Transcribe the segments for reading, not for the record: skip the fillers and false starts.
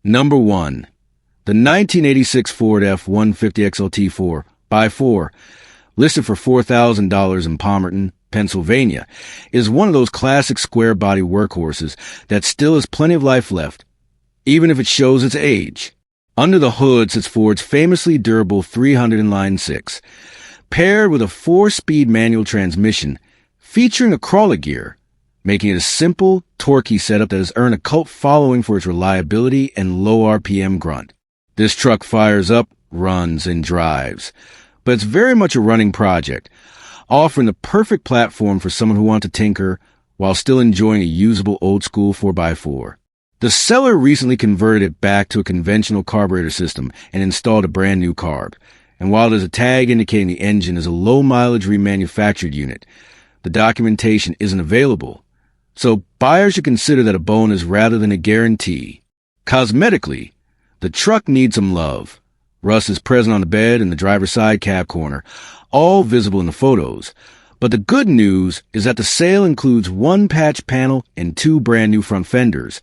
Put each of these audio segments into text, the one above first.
Number 1. The 1986 Ford F150 XLT 4x4, listed for $4,000 in Palmerton, Pennsylvania, is one of those classic square-body workhorses that still has plenty of life left, even if it shows its age. Under the hood sits Ford's famously durable 300 inline-six, paired with a 4-speed manual transmission featuring a crawler gear, making it a simple, torquey setup that has earned a cult following for its reliability and low RPM grunt. This truck fires up, runs, and drives, but it's very much a running project, offering the perfect platform for someone who wants to tinker while still enjoying a usable old-school 4x4. The seller recently converted it back to a conventional carburetor system and installed a brand new carb, and while there's a tag indicating the engine is a low-mileage remanufactured unit, the documentation isn't available. So buyers should consider that a bonus rather than a guarantee. Cosmetically, the truck needs some love. Rust is present on the bed and the driver's side cab corner, all visible in the photos. But the good news is that the sale includes 1 patch panel and 2 brand new front fenders,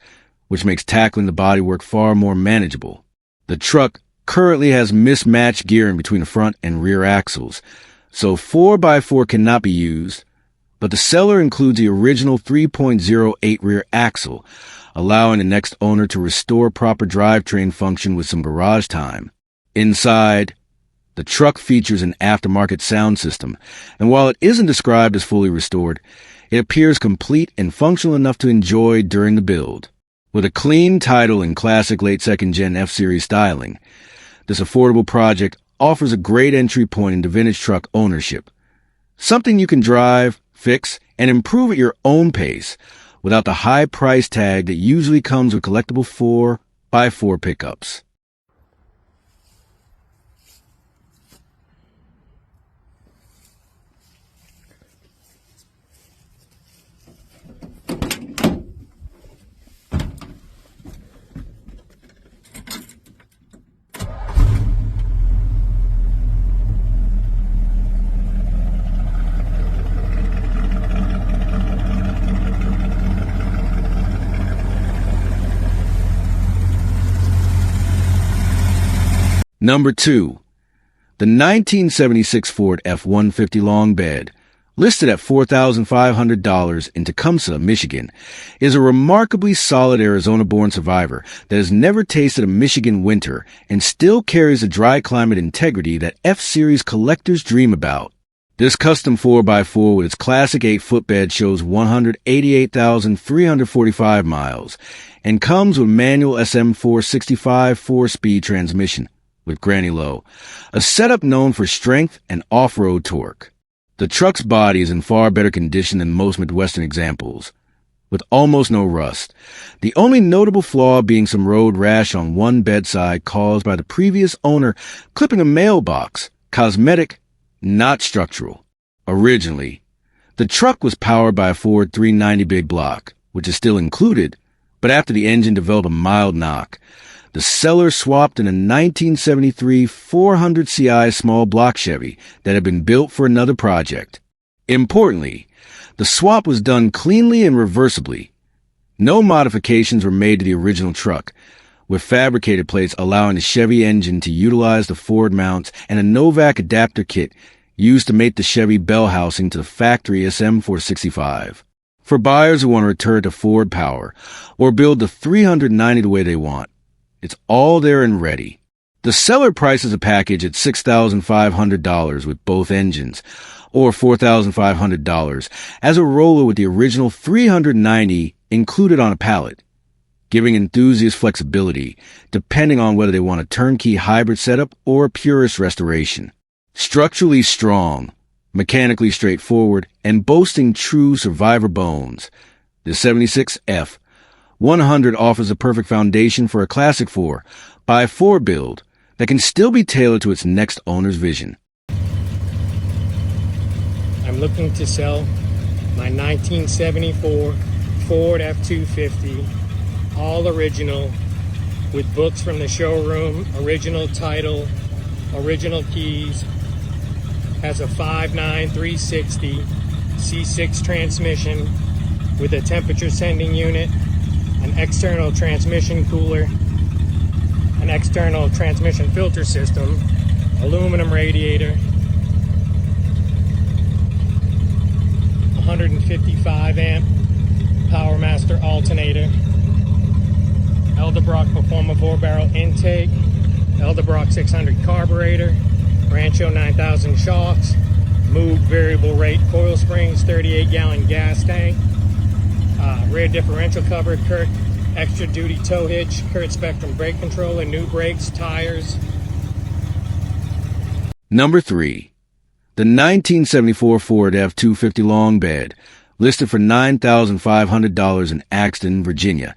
which makes tackling the bodywork far more manageable. The truck currently has mismatched gearing between the front and rear axles, so 4x4 cannot be used, but the seller includes the original 3.08 rear axle, allowing the next owner to restore proper drivetrain function with some garage time. Inside, the truck features an aftermarket sound system, and while it isn't described as fully restored, it appears complete and functional enough to enjoy during the build. With a clean title and classic late second-gen F-Series styling, this affordable project offers a great entry point into vintage truck ownership. Something you can drive, fix, and improve at your own pace without the high price tag that usually comes with collectible 4x4 pickups. Number 2. The 1976 Ford F150 Long Bed, listed at $4,500 in Tecumseh, Michigan, is a remarkably solid Arizona-born survivor that has never tasted a Michigan winter and still carries the dry climate integrity that F-Series collectors dream about. This custom 4x4 with its classic 8-foot bed shows 188,345 miles and comes with manual SM465 4-speed transmission with granny low, a setup known for strength and off-road torque. The truck's body is in far better condition than most Midwestern examples, with almost no rust, the only notable flaw being some road rash on one bedside caused by the previous owner clipping a mailbox, cosmetic, not structural. Originally, the truck was powered by a Ford 390 big block, which is still included, but after the engine developed a mild knock, the seller swapped in a 1973 400 CI small block Chevy that had been built for another project. Importantly, the swap was done cleanly and reversibly. No modifications were made to the original truck, with fabricated plates allowing the Chevy engine to utilize the Ford mounts and a Novak adapter kit used to mate the Chevy bell housing to the factory SM465. For buyers who want to return to Ford power or build the 390 the way they want, it's all there and ready. The seller prices a package at $6,500 with both engines, or $4,500 as a roller with the original 390 included on a pallet, giving enthusiasts flexibility depending on whether they want a turnkey hybrid setup or a purist restoration. Structurally strong, mechanically straightforward, and boasting true survivor bones, the 76F 100 offers a perfect foundation for a classic 4x4 build that can still be tailored to its next owner's vision. I'm looking to sell my 1974 Ford F250, all original, with books from the showroom, original title, original keys, has a 5.9 360 C6 transmission with a temperature sending unit, an external transmission cooler, an external transmission filter system, aluminum radiator, 155 amp PowerMaster alternator, Edelbrock Performa 4-barrel intake, Edelbrock 600 carburetor, Rancho 9000 shocks, Moog variable rate coil springs, 38-gallon gas tank, rear differential cover, Kurt extra duty tow hitch, Kurt Spectrum brake controller, new brakes, tires. Number 3. The 1974 Ford F250 Long Bed, listed for $9,500 in Axton, Virginia,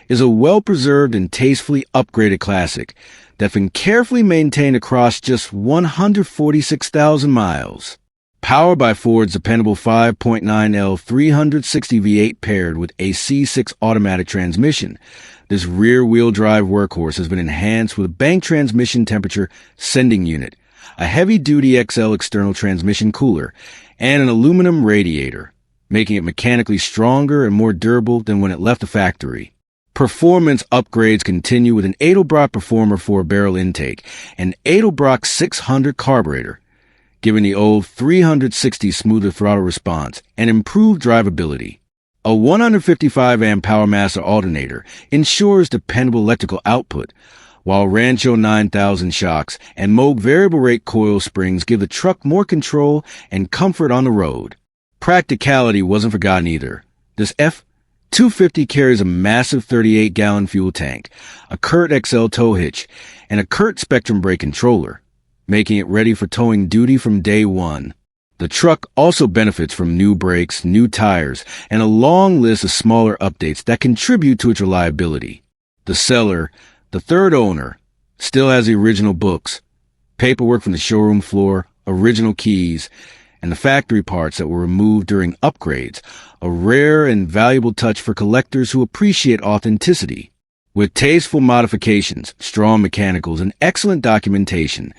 is a well-preserved and tastefully upgraded classic that's been carefully maintained across just 146,000 miles. Powered by Ford's dependable 5.9L 360 V8 paired with a C6 automatic transmission, this rear-wheel drive workhorse has been enhanced with a bank transmission temperature sending unit, a heavy-duty XL external transmission cooler, and an aluminum radiator, making it mechanically stronger and more durable than when it left the factory. Performance upgrades continue with an Edelbrock Performa 4-barrel intake and Edelbrock 600 carburetor, giving the old 360 smoother throttle response and improved drivability. A 155 amp PowerMaster alternator ensures dependable electrical output, while Rancho 9000 shocks and Moog variable rate coil springs give the truck more control and comfort on the road. Practicality wasn't forgotten either. This F250 carries a massive 38-gallon fuel tank, a Kurt XL tow hitch, and a Kurt Spectrum brake controller, making it ready for towing duty from day one. The truck also benefits from new brakes, new tires, and a long list of smaller updates that contribute to its reliability. The seller, the third owner, still has the original books, paperwork from the showroom floor, original keys, and the factory parts that were removed during upgrades, a rare and valuable touch for collectors who appreciate authenticity. With tasteful modifications, strong mechanicals, and excellent documentation,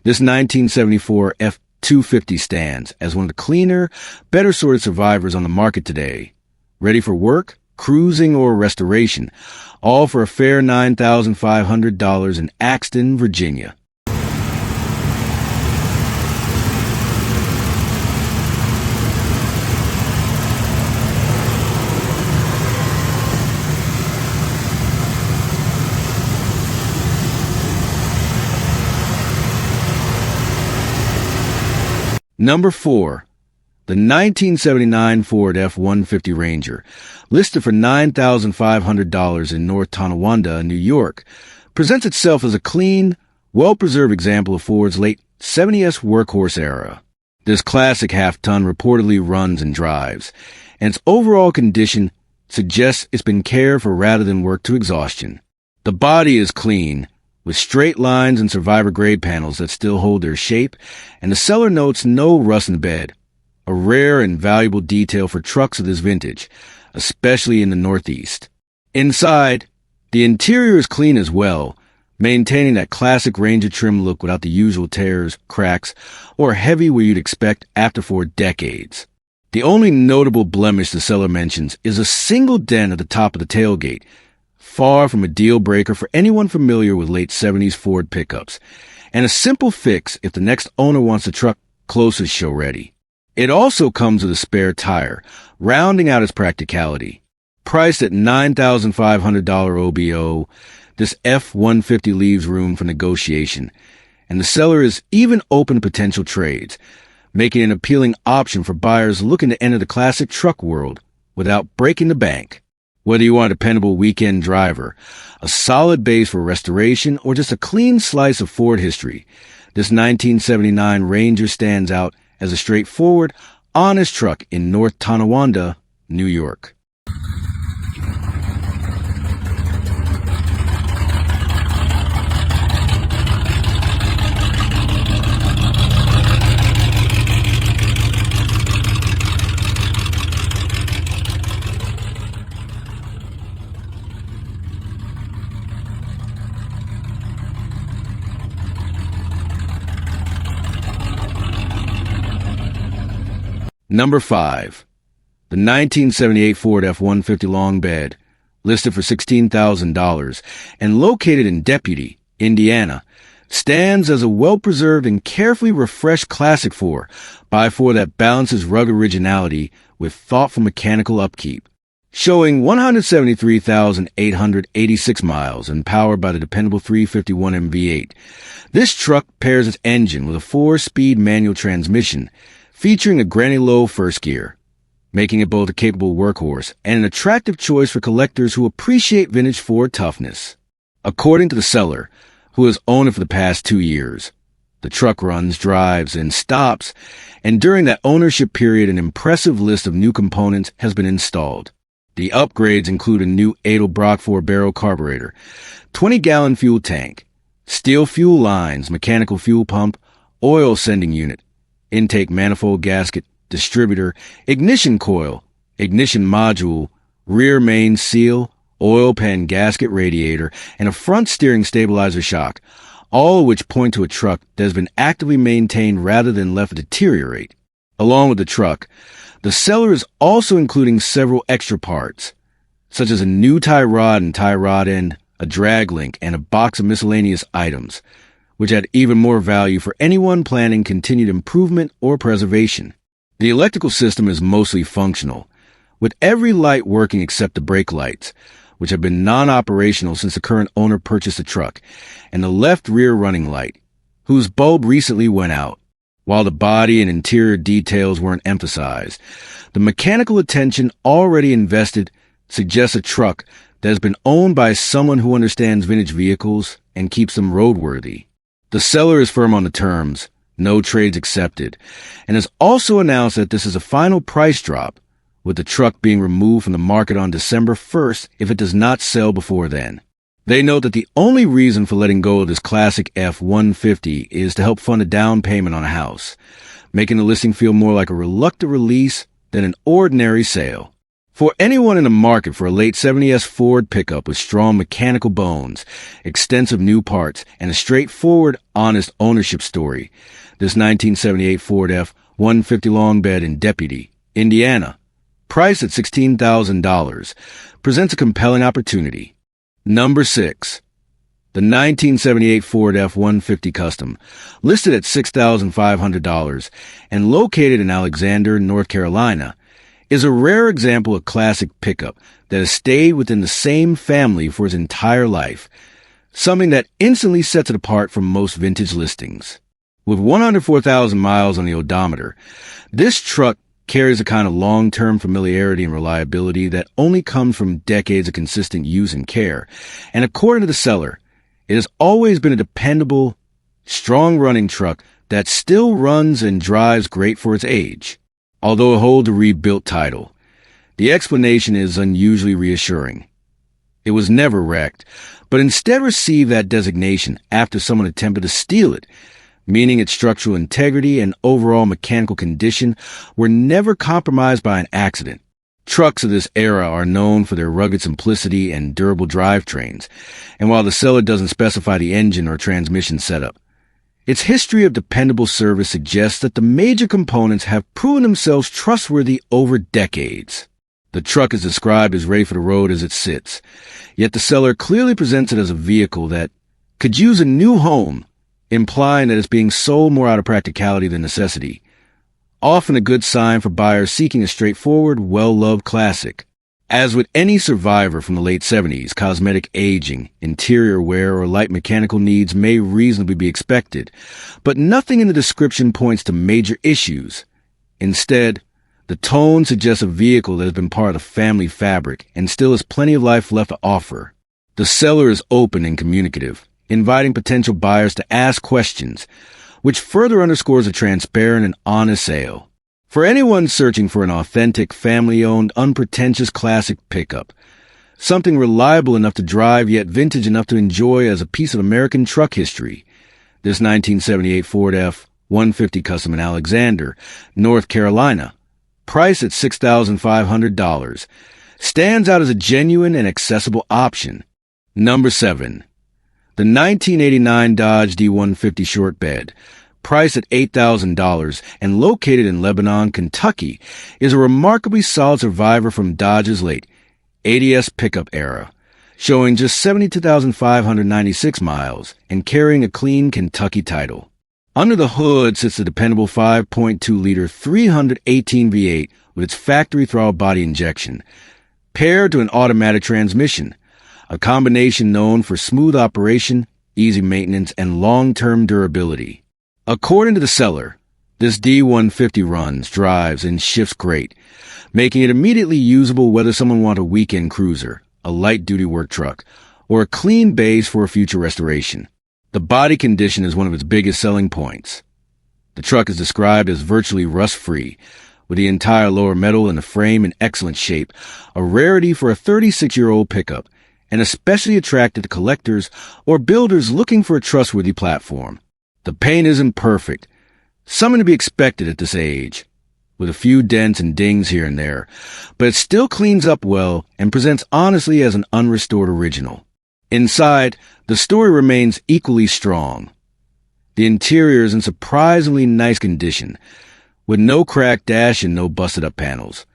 this 1974 F250 stands as one of the cleaner, better-sorted survivors on the market today. Ready for work, cruising, or restoration, all for a fair $9,500 in Axton, Virginia. Number 4. The 1979 Ford F150 Ranger, listed for $9,500 in North Tonawanda, New York, presents itself as a clean, well-preserved example of Ford's late 70s workhorse era. This classic half-ton reportedly runs and drives, and its overall condition suggests it's been cared for rather than worked to exhaustion. The body is clean, with straight lines and survivor-grade panels that still hold their shape, and the seller notes no rust in the bed, a rare and valuable detail for trucks of this vintage, especially in the Northeast. Inside, the interior is clean as well, maintaining that classic Ranger trim look without the usual tears, cracks, or heavy where you'd expect after 4 decades. The only notable blemish the seller mentions is a single dent at the top of the tailgate, far from a deal breaker for anyone familiar with late 70s Ford pickups, and a simple fix if the next owner wants the truck closest show ready. It also comes with a spare tire, rounding out its practicality. Priced at $9,500 OBO, this F-150 leaves room for negotiation, and the seller is even open to potential trades, making it an appealing option for buyers looking to enter the classic truck world without breaking the bank. Whether you want a dependable weekend driver, a solid base for restoration, or just a clean slice of Ford history, this 1979 Ranger stands out as a straightforward, honest truck in North Tonawanda, New York. Number 5. The 1978 Ford F-150 Long Bed, listed for $16,000 and located in Deputy, Indiana, stands as a well-preserved and carefully refreshed classic 4x4 that balances rugged originality with thoughtful mechanical upkeep. Showing 173,886 miles and powered by the dependable 351 V8, this truck pairs its engine with a 4-speed manual transmission featuring a granny low first gear, making it both a capable workhorse and an attractive choice for collectors who appreciate vintage Ford toughness. According to the seller, who has owned it for the past 2 years, the truck runs, drives, and stops, and during that ownership period an impressive list of new components has been installed. The upgrades include a new Edelbrock 4-barrel carburetor, 20-gallon fuel tank, steel fuel lines, mechanical fuel pump, oil sending unit, intake manifold gasket, distributor, ignition coil, ignition module, rear main seal, oil pan gasket radiator, and a front steering stabilizer shock, all of which point to a truck that has been actively maintained rather than left to deteriorate. Along with the truck, the seller is also including several extra parts, such as a new tie rod and tie rod end, a drag link, and a box of miscellaneous items, which add even more value for anyone planning continued improvement or preservation. The electrical system is mostly functional, with every light working except the brake lights, which have been non-operational since the current owner purchased the truck, and the left rear running light, whose bulb recently went out. While the body and interior details weren't emphasized, the mechanical attention already invested suggests a truck that has been owned by someone who understands vintage vehicles and keeps them roadworthy. The seller is firm on the terms, no trades accepted, and has also announced that this is a final price drop, with the truck being removed from the market on December 1st if it does not sell before then. They note that the only reason for letting go of this classic F-150 is to help fund a down payment on a house, making the listing feel more like a reluctant release than an ordinary sale. For anyone in the market for a late 70s Ford pickup with strong mechanical bones, extensive new parts, and a straightforward, honest ownership story, this 1978 Ford F-150 long bed in Deputy, Indiana, priced at $16,000, presents a compelling opportunity. Number 6. The 1978 Ford F150 Custom, listed at $6,500 and located in Alexander, North Carolina, is a rare example of classic pickup that has stayed within the same family for its entire life, something that instantly sets it apart from most vintage listings. With 104,000 miles on the odometer, this truck carries a kind of long-term familiarity and reliability that only comes from decades of consistent use and care. And according to the seller, it has always been a dependable, strong-running truck that still runs and drives great for its age. Although it holds a rebuilt title, the explanation is unusually reassuring. It was never wrecked, but instead received that designation after someone attempted to steal it, meaning its structural integrity and overall mechanical condition were never compromised by an accident. Trucks of this era are known for their rugged simplicity and durable drivetrains, and while the seller doesn't specify the engine or transmission setup, its history of dependable service suggests that the major components have proven themselves trustworthy over decades. The truck is described as ready for the road as it sits, yet the seller clearly presents it as a vehicle that could use a new home, implying that it's being sold more out of practicality than necessity, often a good sign for buyers seeking a straightforward, well-loved classic. As with any survivor from the late 70s, cosmetic aging, interior wear, or light mechanical needs may reasonably be expected, but nothing in the description points to major issues. Instead, the tone suggests a vehicle that has been part of the family fabric and still has plenty of life left to offer. The seller is open and communicative, inviting potential buyers to ask questions, which further underscores a transparent and honest sale. For anyone searching for an authentic, family-owned, unpretentious classic pickup, something reliable enough to drive yet vintage enough to enjoy as a piece of American truck history, this 1978 Ford F-150 Custom in Alexander, North Carolina, priced at $6,500, stands out as a genuine and accessible option. Number 7. The 1989 Dodge D150 Short Bed, priced at $8,000 and located in Lebanon, Kentucky, is a remarkably solid survivor from Dodge's late 80s pickup era, showing just 72,596 miles and carrying a clean Kentucky title. Under the hood sits the dependable 5.2-liter 318 V8 with its factory throttle body injection, paired to an automatic transmission, a combination known for smooth operation, easy maintenance, and long-term durability. According to the seller, this D150 runs, drives, and shifts great, making it immediately usable whether someone wants a weekend cruiser, a light-duty work truck, or a clean base for a future restoration. The body condition is one of its biggest selling points. The truck is described as virtually rust-free, with the entire lower metal and the frame in excellent shape, a rarity for a 36-year-old pickup, and especially attractive to collectors or builders looking for a trustworthy platform. The paint isn't perfect, something to be expected at this age, with a few dents and dings here and there, but it still cleans up well and presents honestly as an unrestored original. Inside, the story remains equally strong. The interior is in surprisingly nice condition, with no cracked dash and no busted-up panels,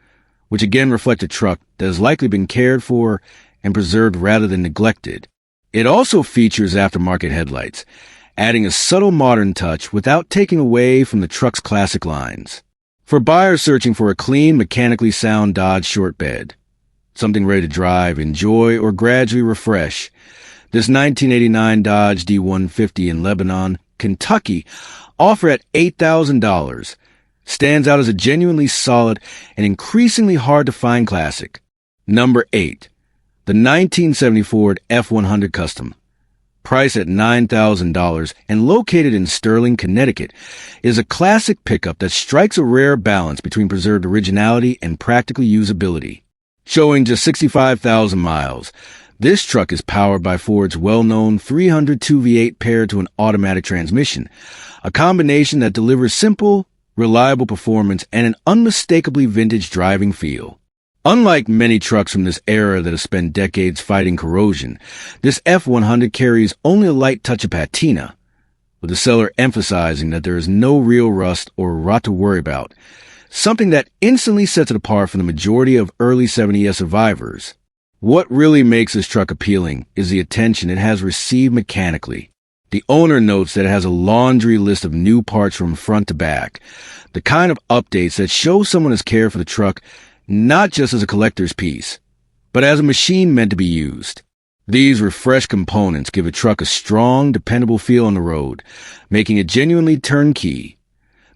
which again reflect a truck that has likely been cared for and preserved rather than neglected. It also features aftermarket headlights, adding a subtle modern touch without taking away from the truck's classic lines. For buyers searching for a clean, mechanically sound Dodge Short Bed, something ready to drive, enjoy, or gradually refresh, this 1989 Dodge D150 in Lebanon, Kentucky, offered at $8,000, stands out as a genuinely solid and increasingly hard-to-find classic. Number 8. The 1970 Ford F100 Custom, priced at $9,000 and located in Sterling, Connecticut, is a classic pickup that strikes a rare balance between preserved originality and practical usability. Showing just 65,000 miles, this truck is powered by Ford's well-known 302 V8 paired to an automatic transmission, a combination that delivers simple, reliable performance and an unmistakably vintage driving feel. Unlike many trucks from this era that have spent decades fighting corrosion, this F100 carries only a light touch of patina, with the seller emphasizing that there is no real rust or rot to worry about, something that instantly sets it apart from the majority of early 70s survivors. What really makes this truck appealing is the attention it has received mechanically. The owner notes that it has a laundry list of new parts from front to back, the kind of updates that show someone has cared for the truck not just as a collector's piece, but as a machine meant to be used. These refreshed components give a truck a strong, dependable feel on the road, making it genuinely turnkey,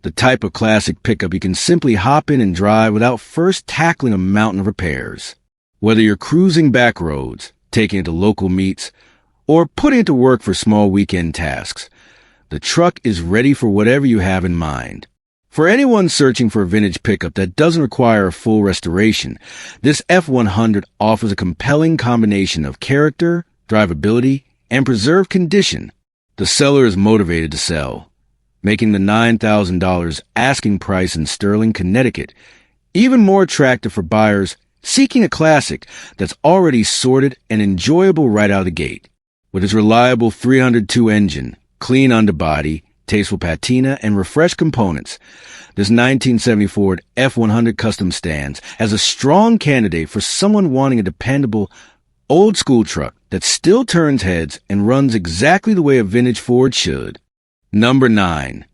the type of classic pickup you can simply hop in and drive without first tackling a mountain of repairs. Whether you're cruising back roads, taking it to local meets, or putting it to work for small weekend tasks, the truck is ready for whatever you have in mind. For anyone searching for a vintage pickup that doesn't require a full restoration, this F100 offers a compelling combination of character, drivability, and preserved condition. The seller is motivated to sell, making the $9,000 asking price in Sterling, Connecticut, even more attractive for buyers seeking a classic that's already sorted and enjoyable right out of the gate. With its reliable 302 engine, clean underbody, tasteful patina, and refreshed components, this 1970 Ford F100 Custom stands as a strong candidate for someone wanting a dependable, old-school truck that still turns heads and runs exactly the way a vintage Ford should. Number 9.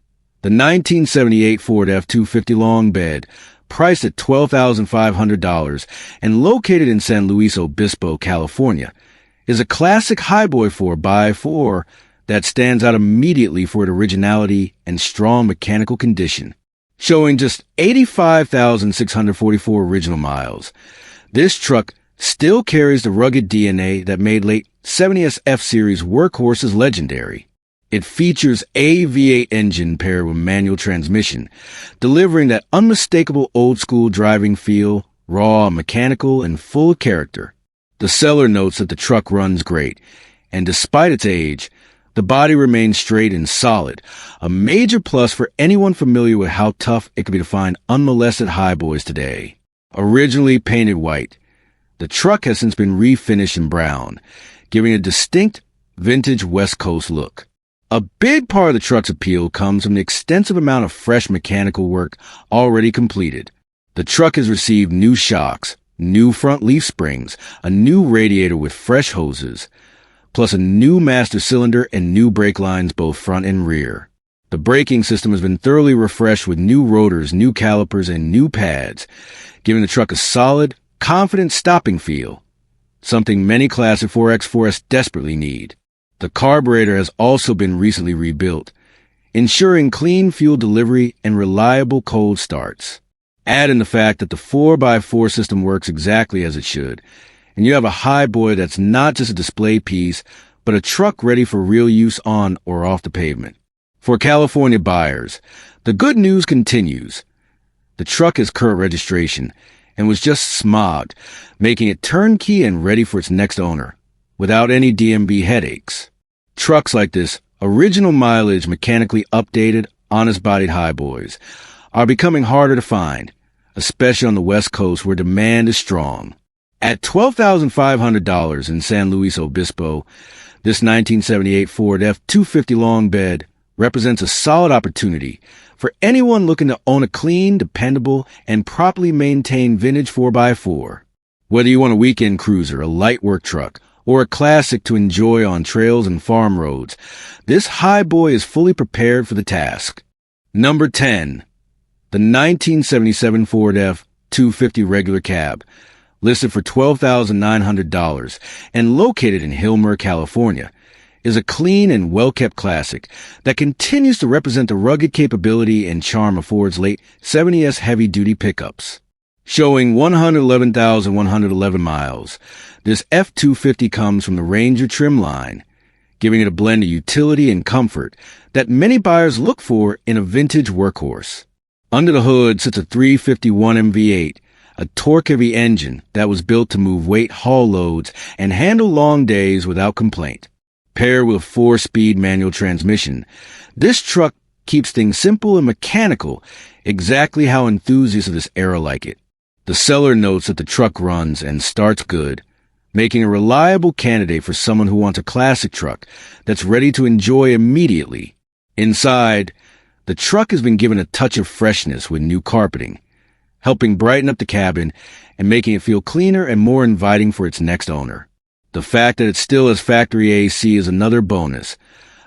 The 1978 Ford F250 Long Bed, priced at $12,500 and located in San Luis Obispo, California, is a classic highboy 4x4 that stands out immediately for its originality and strong mechanical condition. Showing just 85,644 original miles, this truck still carries the rugged DNA that made late 70s F-Series workhorses legendary. It features a V8 engine paired with manual transmission, delivering that unmistakable old-school driving feel, raw, mechanical, and full of character. The seller notes that the truck runs great, and despite its age, the body remains straight and solid, a major plus for anyone familiar with how tough it can be to find unmolested highboys today. Originally painted white, the truck has since been refinished in brown, giving a distinct vintage West Coast look. A big part of the truck's appeal comes from the extensive amount of fresh mechanical work already completed. The truck has received new shocks, new front leaf springs, a new radiator with fresh hoses, plus a new master cylinder and new brake lines both front and rear. The braking system has been thoroughly refreshed with new rotors, new calipers, and new pads, giving the truck a solid, confident stopping feel, something many Classic 4X4S desperately need. The carburetor has also been recently rebuilt, ensuring clean fuel delivery and reliable cold starts. Add in the fact that the 4x4 system works exactly as it should, and you have a highboy that's not just a display piece, but a truck ready for real use on or off the pavement. For California buyers, the good news continues. The truck has current registration and was just smogged, making it turnkey and ready for its next owner, without any DMV headaches. Trucks like this, original mileage, mechanically updated, honest-bodied highboys, are becoming harder to find, especially on the West Coast where demand is strong. At $12,500 in San Luis Obispo, this 1978 Ford F250 long bed represents a solid opportunity for anyone looking to own a clean, dependable, and properly maintained vintage 4x4. Whether you want a weekend cruiser, a light work truck, or a classic to enjoy on trails and farm roads, this highboy is fully prepared for the task. Number 10. The 1977 Ford F250 regular cab, listed for $12,900 and located in Hilmar, California, is a clean and well-kept classic that continues to represent the rugged capability and charm of Ford's late 70s heavy-duty pickups. Showing 111,111 miles, this F250 comes from the Ranger trim line, giving it a blend of utility and comfort that many buyers look for in a vintage workhorse. Under the hood sits a 351 MV8, a torque-heavy engine that was built to move weight haul loads and handle long days without complaint. Paired with a 4-speed manual transmission, this truck keeps things simple and mechanical, exactly how enthusiasts of this era like it. The seller notes that the truck runs and starts good, making a reliable candidate for someone who wants a classic truck that's ready to enjoy immediately. Inside, the truck has been given a touch of freshness with new carpeting, helping brighten up the cabin and making it feel cleaner and more inviting for its next owner. The fact that it still has factory AC is another bonus,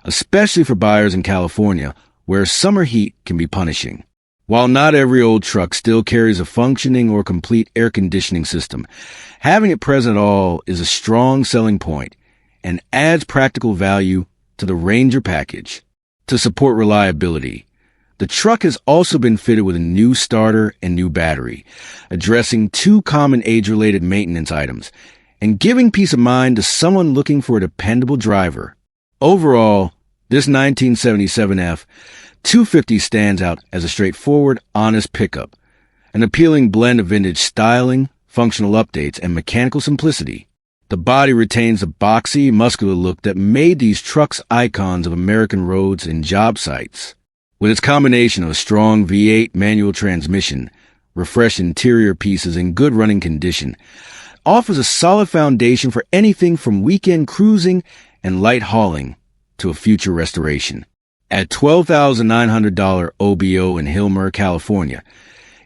especially for buyers in California, where summer heat can be punishing. While not every old truck still carries a functioning or complete air conditioning system, having it present at all is a strong selling point and adds practical value to the Ranger package. To support reliability, the truck has also been fitted with a new starter and new battery, addressing two common age-related maintenance items and giving peace of mind to someone looking for a dependable driver. Overall, this 1977 F250 stands out as a straightforward, honest pickup, an appealing blend of vintage styling, functional updates, and mechanical simplicity. The body retains the boxy, muscular look that made these trucks icons of American roads and job sites. With its combination of a strong V8 manual transmission, refreshed interior pieces in good running condition, offers a solid foundation for anything from weekend cruising and light hauling to a future restoration. At $12,900 OBO in Hilmar, California,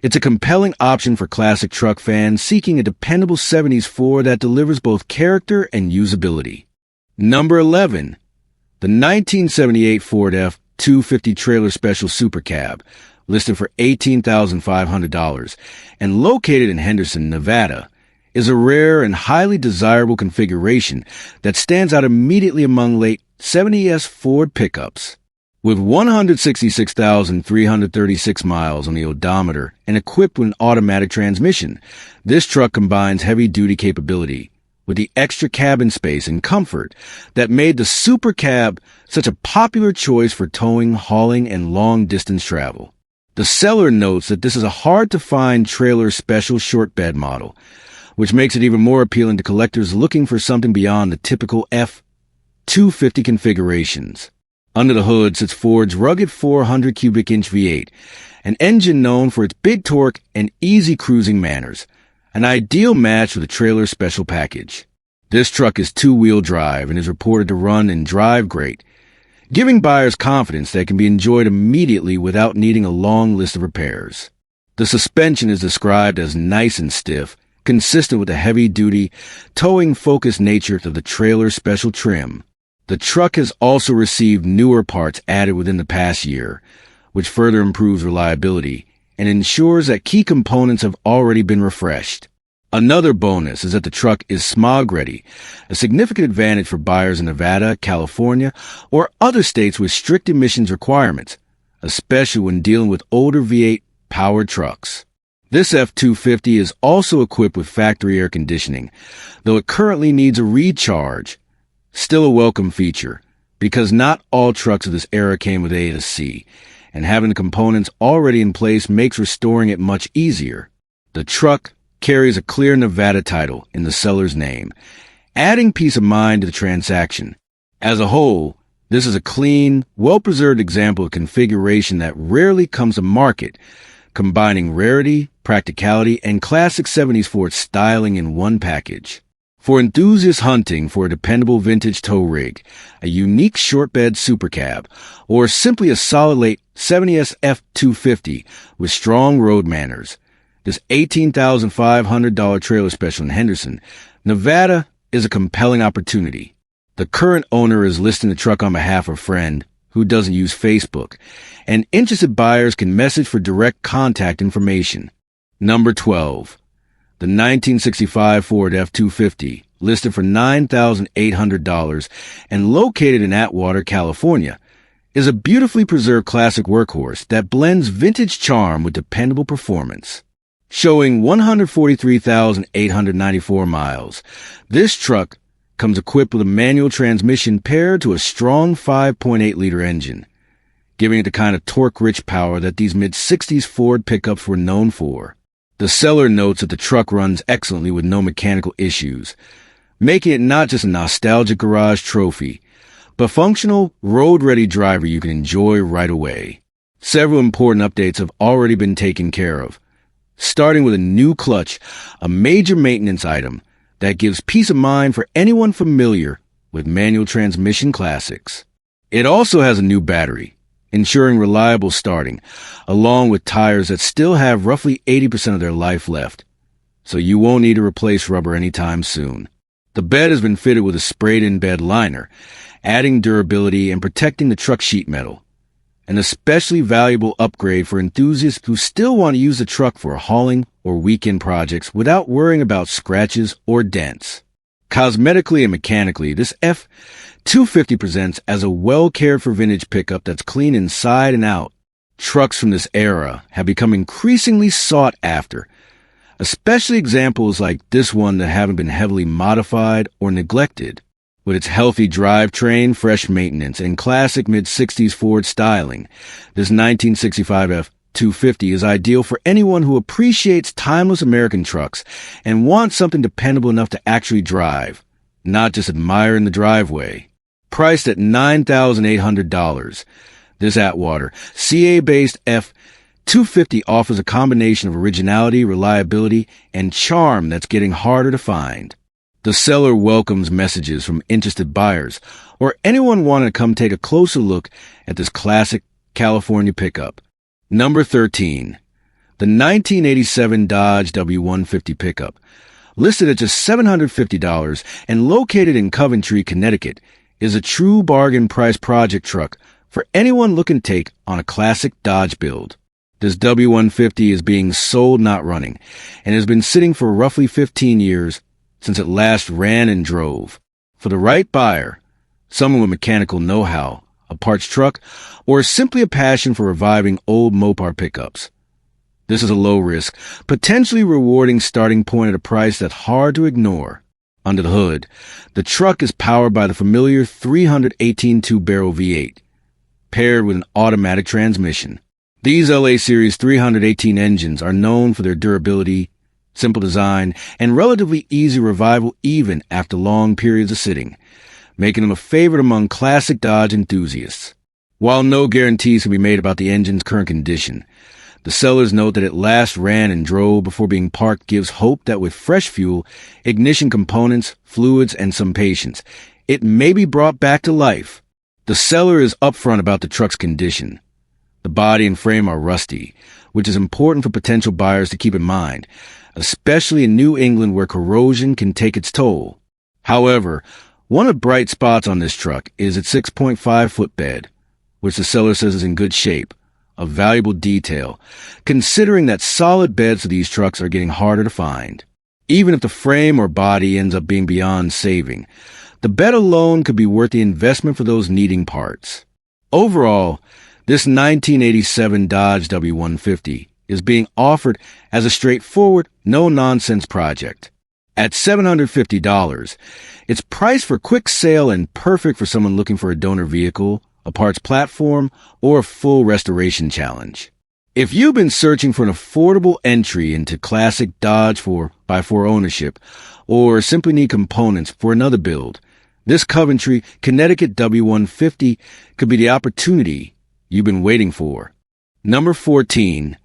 it's a compelling option for classic truck fans seeking a dependable 70s Ford that delivers both character and usability. Number 11. The 1978 Ford F250 Trailer Special Super Cab, listed for $18,500 and located in Henderson, Nevada, is a rare and highly desirable configuration that stands out immediately among late 70s Ford pickups. With 166,336 miles on the odometer and equipped with an automatic transmission, this truck combines heavy-duty capability with the extra cabin space and comfort that made the Super Cab such a popular choice for towing, hauling, and long-distance travel. The seller notes that this is a hard-to-find trailer special short bed model, which makes it even more appealing to collectors looking for something beyond the typical F250 configurations. Under the hood sits Ford's rugged 400 cubic inch V8, an engine known for its big torque and easy cruising manners, an ideal match for the trailer special package. This truck is two-wheel drive and is reported to run and drive great, giving buyers confidence that it can be enjoyed immediately without needing a long list of repairs. The suspension is described as nice and stiff consistent with the heavy-duty, towing-focused nature of the trailer special trim. The truck has also received newer parts added within the past year, which further improves reliability and ensures that key components have already been refreshed. Another bonus is that the truck is smog-ready, a significant advantage for buyers in Nevada, California, or other states with strict emissions requirements, especially when dealing with older V8 powered trucks. This F-250 is also equipped with factory air conditioning, though it currently needs a recharge. Still a welcome feature, because not all trucks of this era came with A/C, and having the components already in place makes restoring it much easier. The truck carries a clear Nevada title in the seller's name, adding peace of mind to the transaction. As a whole, this is a clean, well-preserved example of configuration that rarely comes to market, combining rarity, practicality, and classic 70s Ford styling in one package. For enthusiasts hunting for a dependable vintage tow rig, a unique short bed supercab, or simply a solid late 70s F-250 with strong road manners, this $18,500 trailer special in Henderson, Nevada is a compelling opportunity. The current owner is listing the truck on behalf of a friend who doesn't use Facebook, and interested buyers can message for direct contact information. Number 12. The 1965 Ford F-250, listed for $9,800 and located in Atwater, California, is a beautifully preserved classic workhorse that blends vintage charm with dependable performance. Showing 143,894 miles, this truck comes equipped with a manual transmission paired to a strong 5.8-liter engine, giving it the kind of torque-rich power that these mid-60s Ford pickups were known for. The seller notes that the truck runs excellently with no mechanical issues, making it not just a nostalgic garage trophy, but functional, road-ready driver you can enjoy right away. Several important updates have already been taken care of, starting with a new clutch, a major maintenance item that gives peace of mind for anyone familiar with manual transmission classics. It also has a new battery, ensuring reliable starting, along with tires that still have roughly 80% of their life left, so you won't need to replace rubber anytime soon. The bed has been fitted with a sprayed-in bed liner, adding durability and protecting the truck sheet metal, an especially valuable upgrade for enthusiasts who still want to use the truck for hauling or weekend projects without worrying about scratches or dents. Cosmetically and mechanically, this F-250 presents as a well-cared-for vintage pickup that's clean inside and out. Trucks from this era have become increasingly sought after, especially examples like this one that haven't been heavily modified or neglected. With its healthy drivetrain, fresh maintenance, and classic mid-60s Ford styling, this 1965 F-250 is ideal for anyone who appreciates timeless American trucks and wants something dependable enough to actually drive, not just admire in the driveway. Priced at $9,800, this Atwater, CA-based F-250 offers a combination of originality, reliability, and charm that's getting harder to find. The seller welcomes messages from interested buyers or anyone wanting to come take a closer look at this classic California pickup. Number 13. The 1987 Dodge W150 pickup, listed at just $750 and located in Coventry, Connecticut, is a true bargain price project truck for anyone looking to take on a classic Dodge build. This W150 is being sold, not running, and has been sitting for roughly 15 years since it last ran and drove. For the right buyer, someone with mechanical know-how, a parts truck, or simply a passion for reviving old Mopar pickups, this is a low-risk, potentially rewarding starting point at a price that's hard to ignore. Under the hood, the truck is powered by the familiar 318 two-barrel V8, paired with an automatic transmission. These LA Series 318 engines are known for their durability, simple design, and relatively easy revival even after long periods of sitting, making them a favorite among classic Dodge enthusiasts. While no guarantees can be made about the engine's current condition, the sellers note that it last ran and drove before being parked gives hope that with fresh fuel, ignition components, fluids, and some patience, it may be brought back to life. The seller is upfront about the truck's condition. The body and frame are rusty, which is important for potential buyers to keep in mind, especially in New England where corrosion can take its toll. However, one of the bright spots on this truck is its 6.5-foot bed, which the seller says is in good shape, a valuable detail, considering that solid beds for these trucks are getting harder to find. Even if the frame or body ends up being beyond saving, the bed alone could be worth the investment for those needing parts. Overall, this 1987 Dodge W150 is being offered as a straightforward, no-nonsense project. At $750, it's priced for quick sale and perfect for someone looking for a donor vehicle, a parts platform, or a full restoration challenge. If you've been searching for an affordable entry into classic Dodge 4x4 ownership, or simply need components for another build, this Coventry, Connecticut W150 could be the opportunity you've been waiting for. Number 14,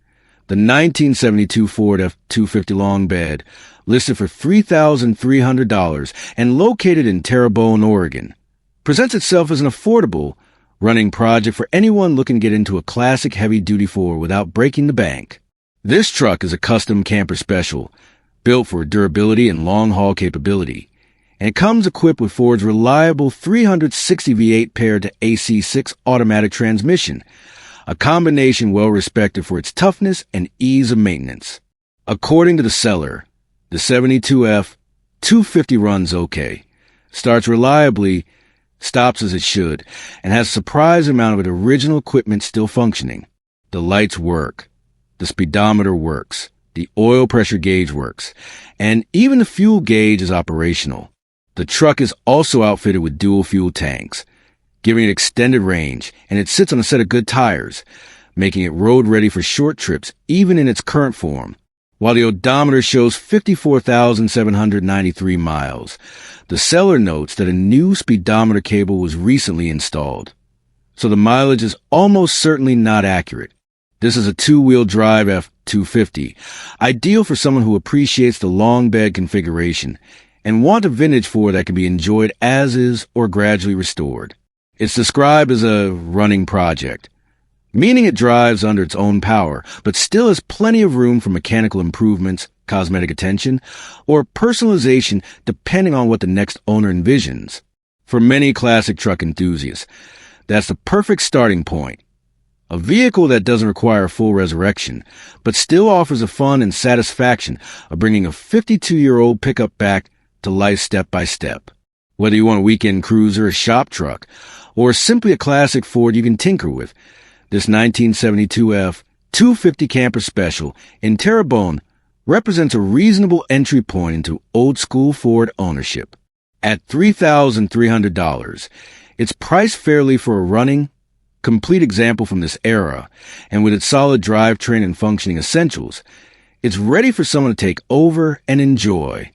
the 1972 Ford F250 long bed, listed for $3,300 and located in Terrebonne, Oregon, presents itself as an affordable, running project for anyone looking to get into a classic heavy-duty four without breaking the bank. This truck is a custom camper special, built for durability and long-haul capability, and it comes equipped with Ford's reliable 360 V8 paired to AC6 automatic transmission, a combination well-respected for its toughness and ease of maintenance. According to the seller, the 72F 250 runs okay, starts reliably, stops as it should, and has a surprising amount of its original equipment still functioning. The lights work, the speedometer works, the oil pressure gauge works, and even the fuel gauge is operational. The truck is also outfitted with dual fuel tanks, giving it extended range, and it sits on a set of good tires, making it road ready for short trips even in its current form. While the odometer shows 54,793 miles, the seller notes that a new speedometer cable was recently installed, so the mileage is almost certainly not accurate. This is a two-wheel drive F250, ideal for someone who appreciates the long bed configuration and want a vintage Ford that can be enjoyed as is or gradually restored. It's described as a running project, meaning it drives under its own power, but still has plenty of room for mechanical improvements, cosmetic attention, or personalization depending on what the next owner envisions. For many classic truck enthusiasts, that's the perfect starting point. A vehicle that doesn't require a full resurrection, but still offers the fun and satisfaction of bringing a 52-year-old pickup back to life step by step. Whether you want a weekend cruiser, a shop truck, or simply a classic Ford you can tinker with, this 1972 F250 Camper Special in Terrebonne represents a reasonable entry point into old-school Ford ownership. At $3,300, it's priced fairly for a running, complete example from this era, and with its solid drivetrain and functioning essentials, it's ready for someone to take over and enjoy.